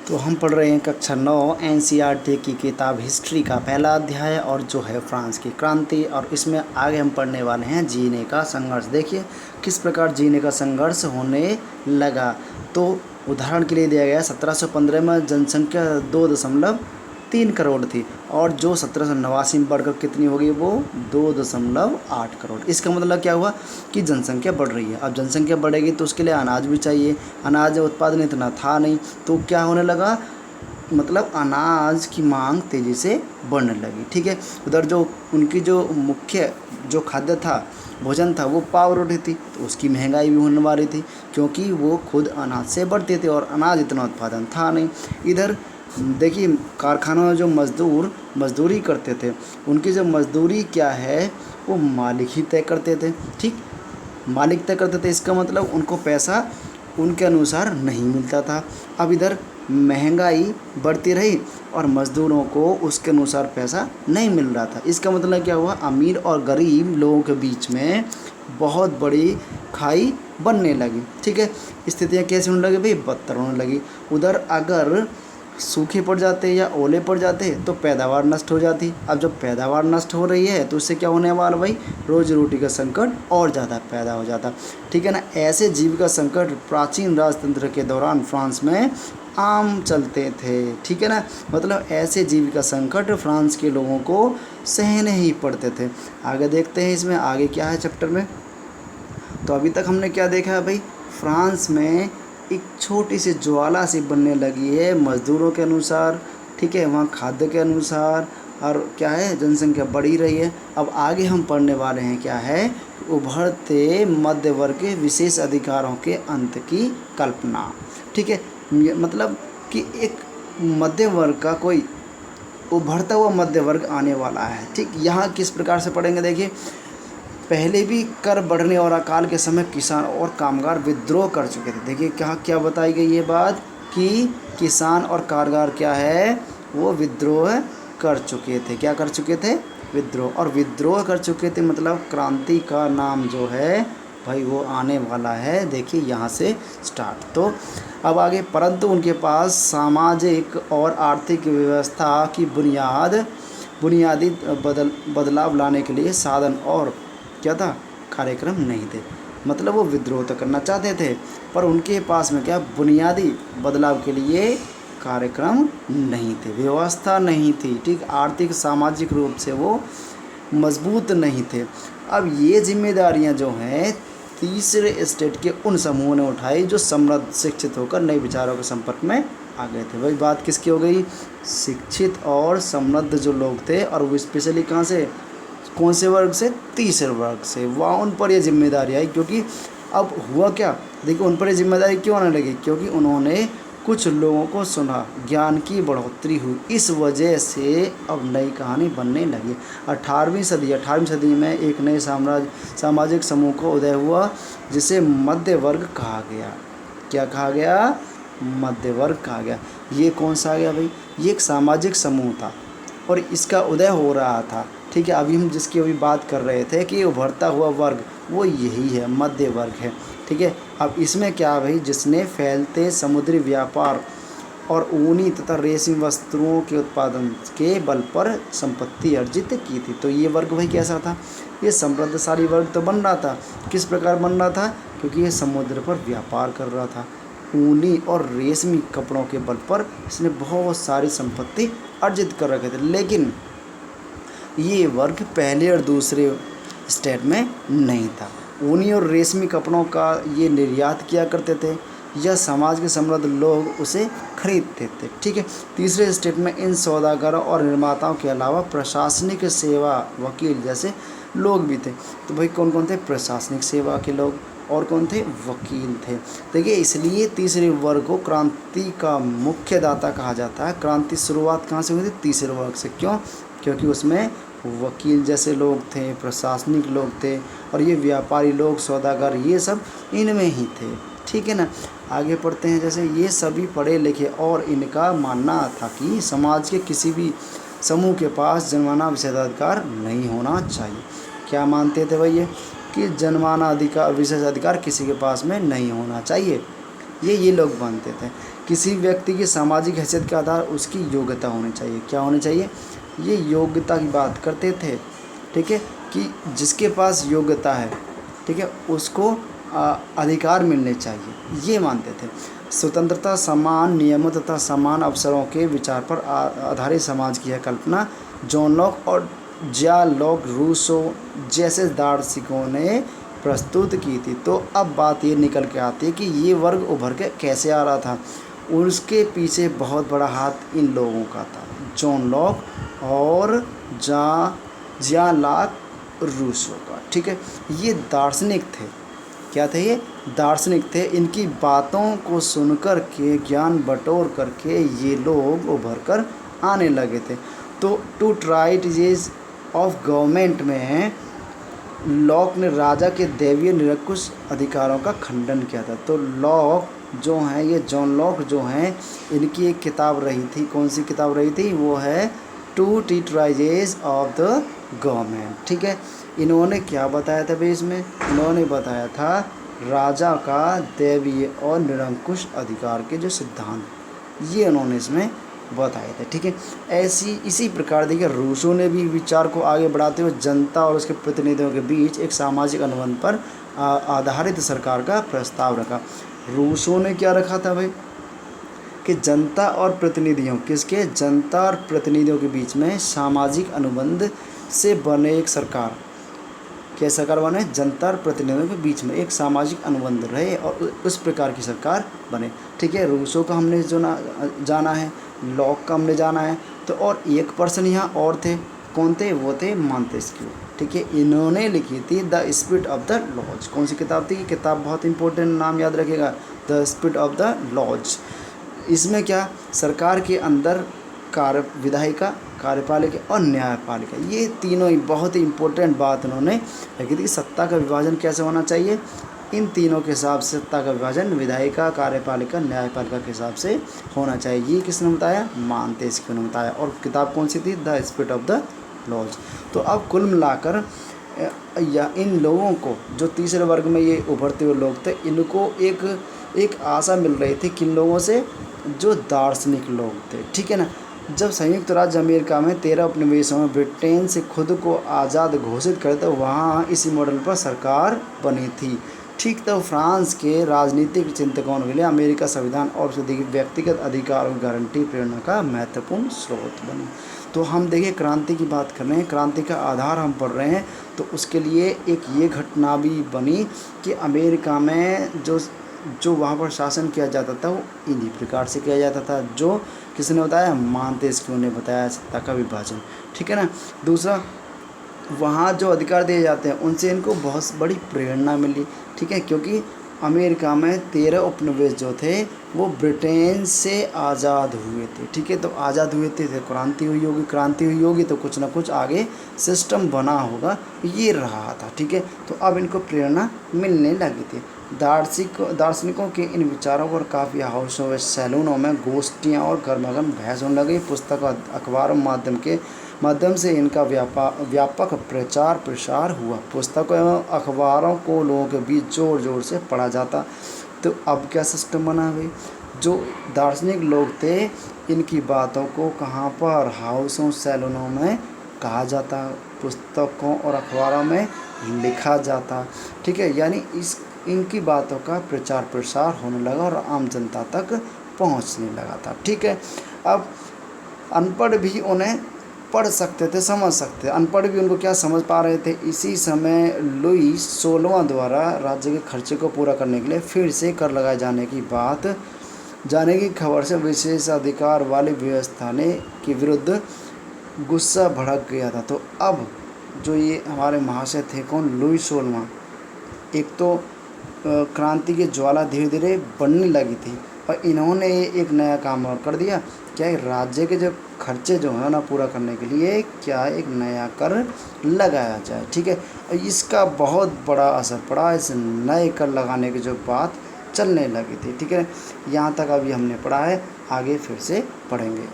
तो हम पढ़ रहे हैं कक्षा 9 एनसीईआरटी की किताब हिस्ट्री का पहला अध्याय और जो है फ्रांस की क्रांति। और इसमें आगे हम पढ़ने वाले हैं जीने का संघर्ष। देखिए किस प्रकार जीने का संघर्ष होने लगा। तो उदाहरण के लिए दिया गया 1715 में जनसंख्या 2.3 करोड़ थी और जो 1789 में बढ़कर कितनी हो गई, वो 2.8 करोड़। इसका मतलब क्या हुआ कि जनसंख्या बढ़ रही है। अब जनसंख्या बढ़ेगी तो उसके लिए अनाज भी चाहिए, अनाज उत्पादन इतना था नहीं, तो क्या होने लगा, मतलब अनाज की मांग तेज़ी से बढ़ने लगी। ठीक है, उधर जो उनकी जो मुख्य जो खाद्य था, भोजन था, वो पाव रोटी थी, तो उसकी महंगाई भी होने वाली थी क्योंकि वो खुद अनाज से बढ़ते थे और अनाज इतना उत्पादन था नहीं। इधर देखिए कारखानों में जो मजदूरी करते थे, उनकी जो मजदूरी क्या है, वो मालिक ही तय करते थे। ठीक, मालिक तय करते थे, इसका मतलब उनको पैसा उनके अनुसार नहीं मिलता था। अब इधर महंगाई बढ़ती रही और मज़दूरों को उसके अनुसार पैसा नहीं मिल रहा था। इसका मतलब क्या हुआ, अमीर और गरीब लोगों के बीच में बहुत बड़ी खाई बनने लगी। ठीक है, स्थितियाँ कैसे होने लगी भाई, बदतर होने लगी। उधर अगर सूखे पड़ जाते या ओले पड़ जाते तो पैदावार नष्ट हो जाती। अब जब पैदावार नष्ट हो रही है तो उससे क्या होने वाला भाई, रोजी रोटी का संकट और ज़्यादा पैदा हो जाता। ठीक है ना, ऐसे जीविका संकट प्राचीन राजतंत्र के दौरान फ्रांस में आम चलते थे। ठीक है ना, मतलब ऐसे जीविका संकट फ्रांस के लोगों को सहने ही पड़ते थे। आगे देखते हैं इसमें आगे क्या है चैप्टर में। तो अभी तक हमने क्या देखा है भाई, फ्रांस में एक छोटी सी ज्वाला सी बनने लगी है मज़दूरों के अनुसार। ठीक है, वहाँ खाद्य के अनुसार, और क्या है, जनसंख्या बढ़ी रही है। अब आगे हम पढ़ने वाले हैं क्या है, उभरते मध्य वर्ग के विशेष अधिकारों के अंत की कल्पना। ठीक है, मतलब कि एक मध्य वर्ग का कोई उभरता हुआ मध्य वर्ग आने वाला है। ठीक, यहाँ किस प्रकार से पढ़ेंगे, देखिए पहले भी कर बढ़ने और अकाल के समय किसान और कामगार विद्रोह कर चुके थे। देखिए क्या क्या बताई गई ये बात कि किसान और कामगार क्या है, वो विद्रोह कर चुके थे। क्या कर चुके थे, विद्रोह। और विद्रोह कर चुके थे मतलब क्रांति का नाम जो है भाई वो आने वाला है। देखिए यहाँ से स्टार्ट। तो अब आगे, परंतु उनके पास सामाजिक और आर्थिक व्यवस्था की बुनियादी बदलाव लाने के लिए साधन और क्या था, कार्यक्रम नहीं थे। मतलब वो विद्रोह तो करना चाहते थे पर उनके पास में क्या, बुनियादी बदलाव के लिए कार्यक्रम नहीं थे, व्यवस्था नहीं थी। ठीक, आर्थिक सामाजिक रूप से वो मजबूत नहीं थे। अब ये जिम्मेदारियां जो हैं तीसरे स्टेट के उन समूहों ने उठाई जो समृद्ध शिक्षित होकर नए विचारों के संपर्क में आ गए थे। भाई बात किसकी हो गई, शिक्षित और समृद्ध जो लोग थे, और वो स्पेशली कहाँ से, कौन से वर्ग से, तीसरे वर्ग से। वहाँ उन पर ये जिम्मेदारी आई क्योंकि अब हुआ क्या, देखिए उन पर ये जिम्मेदारी क्यों आने लगी, क्योंकि उन्होंने कुछ लोगों को सुना, ज्ञान की बढ़ोतरी हुई, इस वजह से अब नई कहानी बनने लगी। 18वीं सदी में एक नए सामाजिक समूह को उदय हुआ जिसे मध्य वर्ग कहा गया। क्या कहा गया, मध्य वर्ग कहा गया। ये कौन सा आ गया भाई, ये एक सामाजिक समूह था और इसका उदय हो रहा था। ठीक है, अभी हम जिसकी अभी बात कर रहे थे कि उभरता हुआ वर्ग, वो यही है, मध्य वर्ग है। ठीक है, अब इसमें क्या भाई, जिसने फैलते समुद्री व्यापार और ऊनी तथा रेशमी वस्त्रों के उत्पादन के बल पर संपत्ति अर्जित की थी। तो ये वर्ग भाई कैसा था, ये समृद्धशाली वर्ग तो बन रहा था। किस प्रकार बन रहा था, क्योंकि ये समुद्र पर व्यापार कर रहा था, ऊनी और रेशमी कपड़ों के बल पर इसने बहुत सारी संपत्ति अर्जित कर रखे थे। लेकिन ये वर्ग पहले और दूसरे स्टेट में नहीं था। ऊनी और रेशमी कपड़ों का ये निर्यात किया करते थे या समाज के समृद्ध लोग उसे खरीदते थे। ठीक है, तीसरे स्टेट में इन सौदागरों और निर्माताओं के अलावा प्रशासनिक सेवा वकील जैसे लोग भी थे। तो भाई कौन कौन थे, प्रशासनिक सेवा के लोग और कौन थे, वकील थे। देखिए इसलिए तीसरे वर्ग को क्रांति का मुख्य दाता कहा जाता है। क्रांति शुरुआत कहाँ से हुई थी, तीसरे वर्ग से। क्यों, क्योंकि उसमें वकील जैसे लोग थे, प्रशासनिक लोग थे, और ये व्यापारी लोग, सौदागर, ये सब इनमें ही थे। ठीक है ना, आगे पढ़ते हैं। जैसे ये सभी पढ़े लिखे और इनका मानना था कि समाज के किसी भी समूह के पास जनमाना विशेषाधिकार नहीं होना चाहिए। क्या मानते थे भाई ये, कि जनमाना अधिकार, विशेष अधिकार किसी के पास में नहीं होना चाहिए। ये लोग मानते थे। किसी व्यक्ति की सामाजिक हैसियत के आधार उसकी योग्यता होनी चाहिए। क्या होनी चाहिए? ये योग्यता की बात करते थे, ठीक है, कि जिसके पास योग्यता है, ठीक है, उसको अधिकार मिलने चाहिए, ये मानते थे। स्वतंत्रता, समान नियमों तथा समान अवसरों के विचार पर आधारित समाज की यह कल्पना जॉन लॉक और लॉक रूसो जैसे दार्शनिकों ने प्रस्तुत की थी। तो अब बात ये निकल के आती है कि ये वर्ग उभर के कैसे आ रहा था। उसके पीछे बहुत बड़ा हाथ इन लोगों का था, जॉन लॉक और लॉक रूसो का, ठीक है। ये दार्शनिक थे। क्या थे? ये दार्शनिक थे। इनकी बातों को सुनकर के, ज्ञान बटोर करके ये लोग उभर कर आने लगे थे। तो टू ट्राइटेज ऑफ गवर्नमेंट में लॉक ने राजा के दैवीय निरंकुश अधिकारों का खंडन किया था। तो लॉक जो हैं, ये जॉन लॉक जो हैं, इनकी एक किताब रही थी। कौन सी किताब रही थी? वो है टू टीट्राइजेस ऑफ द गवर्नमेंट, ठीक है। इन्होंने क्या बताया था भाई इसमें? इन्होंने बताया था राजा का दैवीय और निरंकुश अधिकार के जो सिद्धांत, ये उन्होंने इसमें बताए थे, ठीक है। इसी प्रकार देखिए रूसो ने भी विचार को आगे बढ़ाते हुए जनता और उसके प्रतिनिधियों के बीच एक सामाजिक अनुबंध पर आधारित सरकार का प्रस्ताव रखा। रूसो ने क्या रखा था भाई? कि जनता और प्रतिनिधियों, किसके? जनता और प्रतिनिधियों के बीच में सामाजिक अनुबंध से बने एक सरकार। क्या सरकार बने? जनता और प्रतिनिधियों के बीच में एक सामाजिक अनुबंध रहे और उस प्रकार की सरकार बने, ठीक है। रूसो का हमने जो जाना है, लॉक का हमने जाना है। तो और एक पर्सन यहाँ और थे, कौन थे? वो थे मॉन्टेस्क्यू, ठीक है। इन्होंने लिखी थी the Spirit of the Laws. कौन सी किताब थी? किताब बहुत इंपॉर्टेंट, नाम याद रखिएगा, the Spirit of the Laws. इसमें क्या? सरकार के अंदर विधायिका, कार्यपालिका और न्यायपालिका, ये तीनों ही बहुत ही इम्पोर्टेंट बात उन्होंने लिखी थी। सत्ता का विभाजन कैसे होना चाहिए? इन तीनों के हिसाब से सत्ता का विभाजन विधायिका, कार्यपालिका, न्यायपालिका के हिसाब से होना चाहिए। ये किसने बताया? मॉन्टेस्क्यू ने बताया। और किताब कौन सी थी? The Spirit of the Laws. तो अब कुल मिलाकर या इन लोगों को, जो तीसरे वर्ग में ये उभरते हुए लोग थे, इनको एक आशा मिल रही थी किन लोगों से? जो दार्शनिक लोग थे, ठीक है ना। जब संयुक्त राज्य अमेरिका में 13 उपनिवेशों में ब्रिटेन से खुद को आज़ाद घोषित करे तो वहाँ इसी मॉडल पर सरकार बनी थी, ठीक। तो फ्रांस के राजनीतिक चिंतकों के लिए अमेरिका संविधान और उसके व्यक्तिगत अधिकारों की गारंटी प्रेरणा का महत्वपूर्ण स्रोत बनी। तो हम देखिए क्रांति की बात कर रहे हैं, क्रांति का आधार हम पढ़ रहे हैं। तो उसके लिए एक ये घटना भी बनी कि अमेरिका में जो वहाँ पर शासन किया जाता था वो इन्हीं प्रकार से किया जाता था, जो किसने बताया? मॉन्टेस्क्यू ने बताया, सत्ता का विभाजन, ठीक है ना। दूसरा, वहाँ जो अधिकार दिए जाते हैं उनसे इनको बहुत बड़ी प्रेरणा मिली, ठीक है, क्योंकि अमेरिका में 13 उपनिवेश जो थे वो ब्रिटेन से आज़ाद हुए थे, ठीक है। तो आज़ाद हुए थे तो क्रांति हुई होगी तो कुछ ना कुछ आगे सिस्टम बना होगा, ये रहा था, ठीक है। तो अब इनको प्रेरणा मिलने लगी थी। दार्शनिकों के इन विचारों पर काफ़ी हाउसों व सैलूनों में गोष्ठियाँ और गर्मागर्म बहस होने लगी। पुस्तक और अखबारों माध्यम से इनका व्यापक प्रचार प्रसार हुआ। पुस्तकों एवं अखबारों को लोगों के बीच ज़ोर ज़ोर से पढ़ा जाता। तो अब क्या सिस्टम बना भाई? जो दार्शनिक लोग थे, इनकी बातों को कहाँ पर? हाउसों सैलूनों में कहा जाता, पुस्तकों और अखबारों में लिखा जाता, ठीक है। यानी इनकी बातों का प्रचार प्रसार होने लगा और आम जनता तक पहुंचने लगा था, ठीक है। अब अनपढ़ भी उन्हें पढ़ सकते थे, समझ सकते थे। अनपढ़ भी उनको क्या समझ पा रहे थे। इसी समय लुई 16वां द्वारा राज्य के खर्चे को पूरा करने के लिए फिर से कर लगाए जाने की खबर से विशेषाधिकार वाली व्यवस्था के विरुद्ध गुस्सा भड़क गया था। तो अब जो ये हमारे महाशय थे, कौन? लुई 16वां। एक तो क्रांति की ज्वाला धीरे धीरे बढ़ने लगी थी और इन्होंने एक नया काम और कर दिया। क्या है? राज्य के जो खर्चे जो है ना पूरा करने के लिए क्या एक नया कर लगाया जाए, ठीक है। इसका बहुत बड़ा असर पड़ा, इस नए कर लगाने की जो बात चलने लगी थी, ठीक है। यहाँ तक अभी हमने पढ़ा है, आगे फिर से पढ़ेंगे।